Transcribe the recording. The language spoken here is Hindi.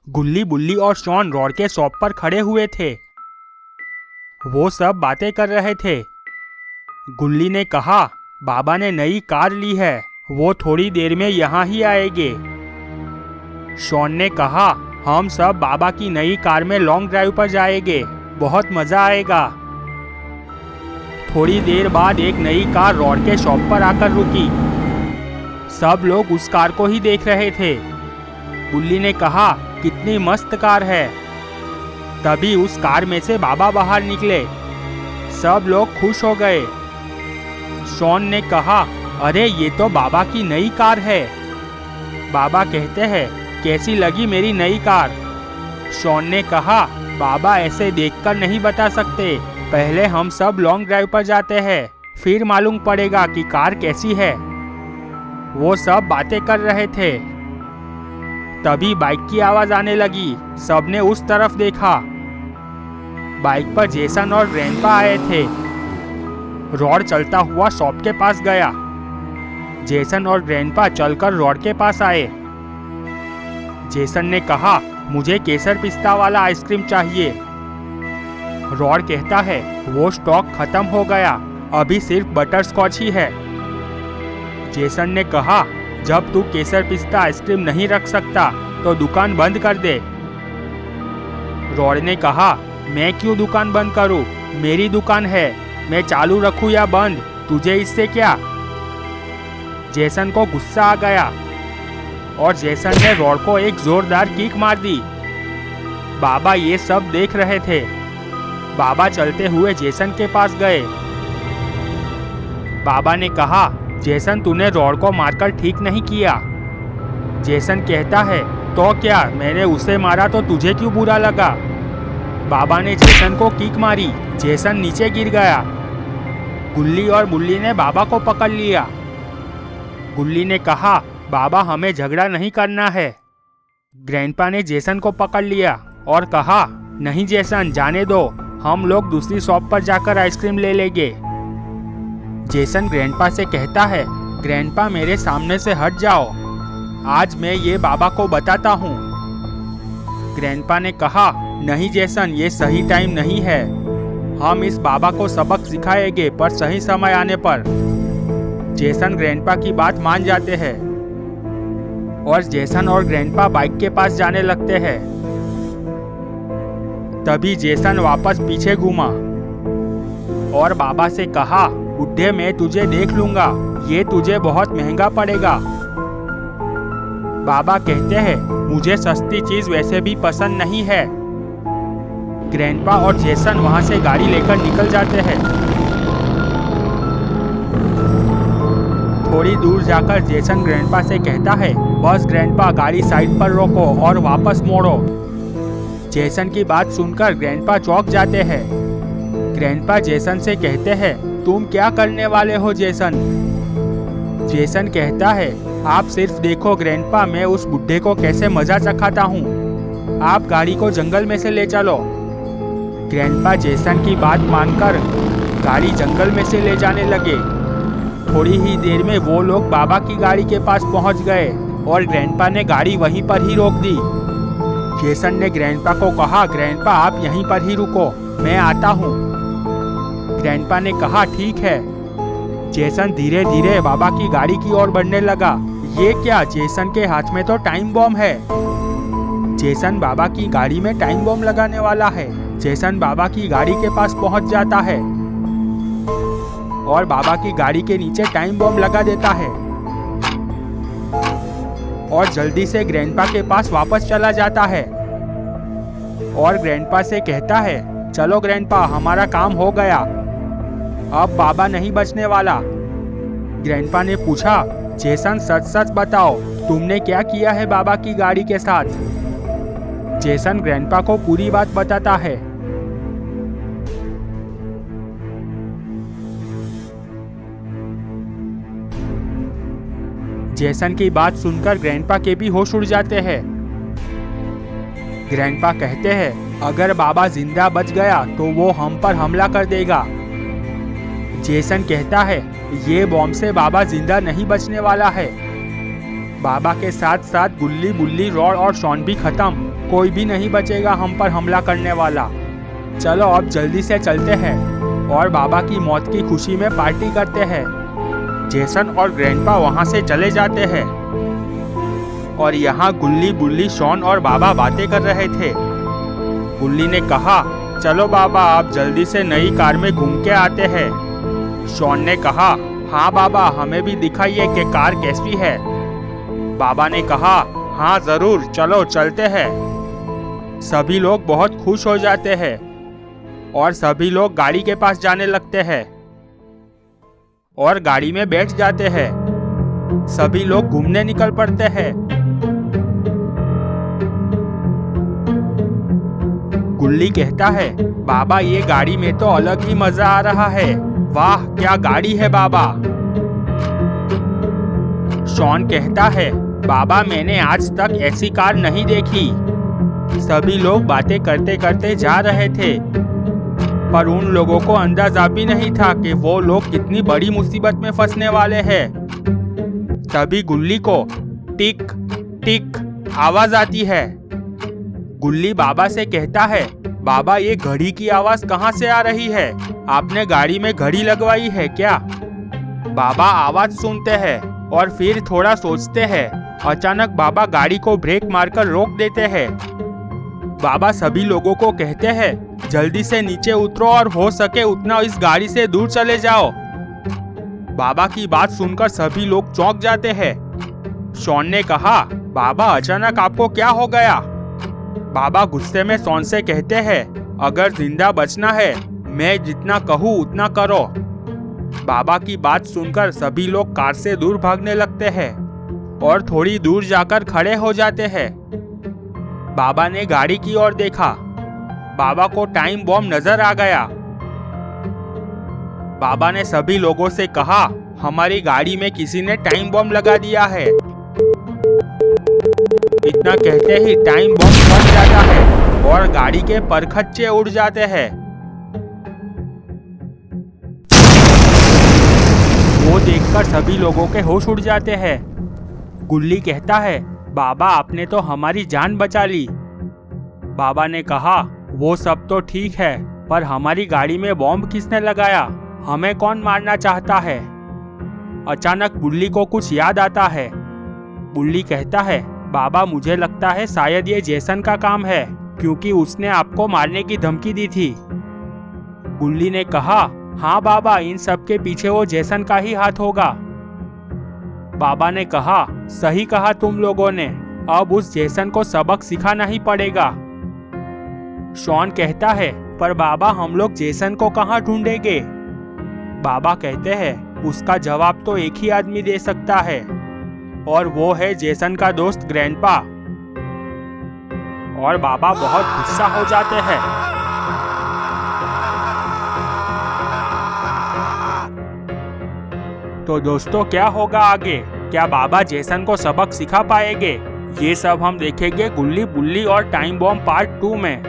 गुल्ली, बुल्ली और शॉन रॉड के शॉप पर खड़े हुए थे। वो सब बातें कर रहे थे। गुल्ली ने कहा, बाबा ने नई कार ली है, वो थोड़ी देर में यहाँ ही आएंगे। शॉन ने कहा, हम सब बाबा की नई कार में लॉन्ग ड्राइव पर जाएंगे, बहुत मजा आएगा। थोड़ी देर बाद एक नई कार रॉड के शॉप पर आकर रुकी। सब लोग उस कार को ही देख रहे थे। गुल्ली ने कहा, कितनी मस्त कार है। तभी उस कार में से बाबा बाहर निकले। सब लोग खुश हो गए। शॉन ने कहा, अरे ये तो बाबा की नई कार है। बाबा कहते हैं, कैसी लगी मेरी नई कार? शॉन ने कहा, बाबा ऐसे देखकर नहीं बता सकते, पहले हम सब लॉन्ग ड्राइव पर जाते हैं, फिर मालूम पड़ेगा कि कार कैसी है। वो सब बातें कर रहे थे। तभी बाइक की आवाज आने लगी। सबने उस तरफ देखा। बाइक पर जेसन और ग्रैंडपा आए थे। रॉड चलता हुआ शॉप के पास गया। जेसन और ग्रैंडपा चलकर रॉड के पास आए। जेसन ने कहा, मुझे केसर पिस्ता वाला आइसक्रीम चाहिए। रॉड कहता है, वो स्टॉक खत्म हो गया, अभी सिर्फ बटर स्कॉच ही है। जेसन ने कहा, जब तू केसर पिस्ता आइसक्रीम नहीं रख सकता तो दुकान बंद कर दे। रॉड ने कहा, मैं क्यों दुकान बंद करूं? मेरी दुकान है, मैं चालू रखूं या बंद, तुझे इससे क्या? जेसन को गुस्सा आ गया और जेसन ने रॉड को एक जोरदार किक मार दी। बाबा ये सब देख रहे थे। बाबा चलते हुए जेसन के पास गए। बाबा ने कहा, जेसन तूने रॉड को मारकर ठीक नहीं किया। जेसन कहता है, तो क्या, मैंने उसे मारा तो तुझे क्यों बुरा लगा? बाबा ने जेसन को किक मारी। जेसन नीचे गिर गया। गुल्ली और बुल्ली ने बाबा को पकड़ लिया। गुल्ली ने कहा, बाबा हमें झगड़ा नहीं करना है। ग्रैंडपा ने जेसन को पकड़ लिया और कहा, नहीं जेसन, जाने दो, हम लोग दूसरी शॉप पर जाकर आइसक्रीम ले लेंगे। जेसन ग्रैंडपा से कहता है, ग्रैंडपा मेरे सामने से हट जाओ, आज मैं ये बाबा को बताता हूँ। ग्रैंडपा ने कहा, नहीं जेसन, ये सही टाइम नहीं है, हम इस बाबा को सबक सिखाएंगे, पर सही समय आने पर। जेसन ग्रैंडपा की बात मान जाते हैं और जेसन और ग्रैंडपा बाइक के पास जाने लगते हैं। तभी जेसन वापस पीछे घूमा और बाबा से कहा, बुड्ढे मैं तुझे देख लूंगा, ये तुझे बहुत महंगा पड़ेगा। बाबा कहते हैं, मुझे सस्ती चीज वैसे भी पसंद नहीं है। ग्रैंडपा और जेसन वहां से गाड़ी लेकर निकल जाते हैं। थोड़ी दूर जाकर जेसन ग्रैंडपा से कहता है, बस ग्रैंडपा, गाड़ी साइड पर रोको और वापस मोड़ो। जेसन की बात सुनकर ग्रैंडपा चौंक जाते हैं। ग्रैंडपा जेसन से कहते हैं, तुम क्या करने वाले हो जेसन? जेसन कहता है, आप सिर्फ देखो ग्रैंडपा, मैं उस बुड्ढे को कैसे मजा चखाता हूँ। आप गाड़ी को जंगल में से ले चलो। ग्रैंडपा जेसन की बात मानकर गाड़ी जंगल में से ले जाने लगे। थोड़ी ही देर में वो लोग बाबा की गाड़ी के पास पहुंच गए और ग्रैंडपा ने गाड़ी वहीं पर ही रोक दी। जेसन ने ग्रैंडपा को कहा, ग्रैंडपा आप यहीं पर ही रुको, मैं आता हूँ। ग्रैंडपा ने कहा, ठीक है। जेसन धीरे धीरे बाबा की गाड़ी की ओर बढ़ने लगा। ये क्या, जेसन के हाथ में तो टाइम बॉम्ब है। जेसन बाबा की गाड़ी में टाइम बॉम्ब लगाने वाला है। जेसन बाबा की गाड़ी के पास पहुंच जाता है और बाबा की गाड़ी के नीचे टाइम बॉम्ब लगा देता है और जल्दी से ग्रैंडपा के पास वापस चला जाता है और ग्रैंडपा से कहता है, चलो ग्रैंडपा, हमारा काम हो गया, अब बाबा नहीं बचने वाला। ग्रैंडपा ने पूछा, जेसन सच सच बताओ, तुमने क्या किया है बाबा की गाड़ी के साथ? जेसन ग्रैंडपा को पूरी बात बताता है। जेसन की बात सुनकर ग्रैंडपा के भी होश उड़ जाते हैं। ग्रैंडपा कहते हैं, अगर बाबा जिंदा बच गया तो वो हम पर हमला कर देगा। जेसन कहता है, ये बॉम्ब से बाबा जिंदा नहीं बचने वाला है। बाबा के साथ साथ गुल्ली, बुल्ली, रॉड और शॉन भी खत्म। कोई भी नहीं बचेगा हम पर हमला करने वाला। चलो अब जल्दी से चलते हैं और बाबा की मौत की खुशी में पार्टी करते हैं। जेसन और ग्रैंडपा वहां से चले जाते हैं और यहाँ गुल्ली, बुल्ली, शॉन और बाबा बातें कर रहे थे। गुल्ली ने कहा, चलो बाबा आप जल्दी से नई कार में घूम के आते हैं। शॉन ने कहा, हाँ बाबा हमें भी दिखाइए कि कार कैसी है। बाबा ने कहा, हाँ जरूर, चलो चलते हैं। सभी लोग बहुत खुश हो जाते हैं और सभी लोग गाड़ी के पास जाने लगते हैं और गाड़ी में बैठ जाते हैं। सभी लोग घूमने निकल पड़ते हैं। गुल्ली कहता है, बाबा ये गाड़ी में तो अलग ही मजा आ रहा है। वाह क्या गाड़ी है बाबा। शॉन कहता है, बाबा मैंने आज तक ऐसी कार नहीं देखी। सभी लोग बातें करते करते जा रहे थे पर उन लोगों को अंदाजा भी नहीं था कि वो लोग कितनी बड़ी मुसीबत में फंसने वाले हैं। तभी गुल्ली को टिक टिक आवाज आती है। गुल्ली बाबा से कहता है, बाबा ये घड़ी की आवाज कहाँ से आ रही है? आपने गाड़ी में घड़ी लगवाई है क्या? बाबा आवाज सुनते हैं और फिर थोड़ा सोचते हैं। अचानक बाबा गाड़ी को ब्रेक मारकर रोक देते हैं। बाबा सभी लोगों को कहते हैं, जल्दी से नीचे उतरो और हो सके उतना इस गाड़ी से दूर चले जाओ। बाबा की बात सुनकर सभी लोग चौंक जाते हैं। शॉन ने कहा, बाबा अचानक आपको क्या हो गया? बाबा गुस्से में शॉन से कहते हैं, अगर जिंदा बचना है मैं जितना कहूँ उतना करो। बाबा की बात सुनकर सभी लोग कार से दूर भागने लगते हैं और थोड़ी दूर जाकर खड़े हो जाते हैं। बाबा ने गाड़ी की ओर देखा। बाबा को टाइम बॉम्ब नजर आ गया। बाबा ने सभी लोगों से कहा, हमारी गाड़ी में किसी ने टाइम बॉम्ब लगा दिया है। इतना कहते ही टाइम बॉम्ब फट जाता है और गाड़ी के परखच्चे उड़ जाते हैं। वो देखकर सभी लोगों के होश उड़ जाते हैं। गुल्ली कहता है, बाबा आपने तो हमारी जान बचा ली। बाबा ने कहा, वो सब तो ठीक है पर हमारी गाड़ी में बॉम्ब किसने लगाया? हमें कौन मारना चाहता है? अचानक बुल्ली को कुछ याद आता है। बुल्ली कहता है, बाबा मुझे लगता है शायद ये जेसन का काम है क्योंकि उसने आपको मारने की धमकी दी थी। गुल्ली ने कहा, हाँ बाबा इन सब के पीछे वो जेसन का ही हाथ होगा। बाबा ने कहा, सही कहा तुम लोगों ने, अब उस जेसन को सबक सिखाना ही पड़ेगा। शॉन कहता है, पर बाबा हम लोग जेसन को कहाँ ढूंढेंगे? बाबा कहते हैं, उसका जवाब तो एक ही आदमी दे सकता है और वो है जेसन का दोस्त ग्रैंडपा। और बाबा बहुत गुस्सा हो जाते हैं। तो दोस्तों क्या होगा आगे? क्या बाबा जेसन को सबक सिखा पाएंगे? ये सब हम देखेंगे गुल्ली, बुल्ली और टाइम बॉम्ब पार्ट 2 में।